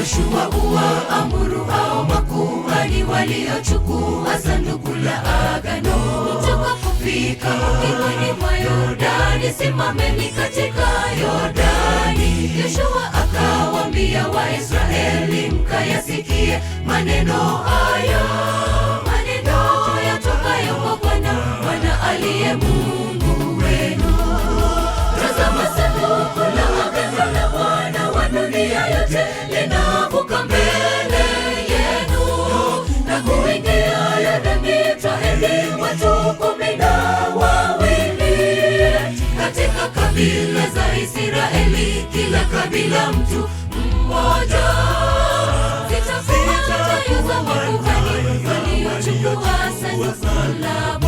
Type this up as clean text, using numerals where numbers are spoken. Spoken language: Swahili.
Yoshua uwaamuru hao makuhani waliochukua sanduku la agano. Mtakapofika ukingoni mwa Yordani, simameni katika Yordani. Yoshua akawaambia Waisraeli, mkayasikie maneno haya, maneno yatokayo kwa Bwana, Bwana aliye Mungu wenu. Tazama, sanduku la agano la Bwana wa dunia yote linavuka mbele yenu, na kuingia Yordani twaheri watu 12 katika kabila za Israeli, kila kabila mtu mmoja. Zitakuwa nyayo za makuhani waliochukua sanduku la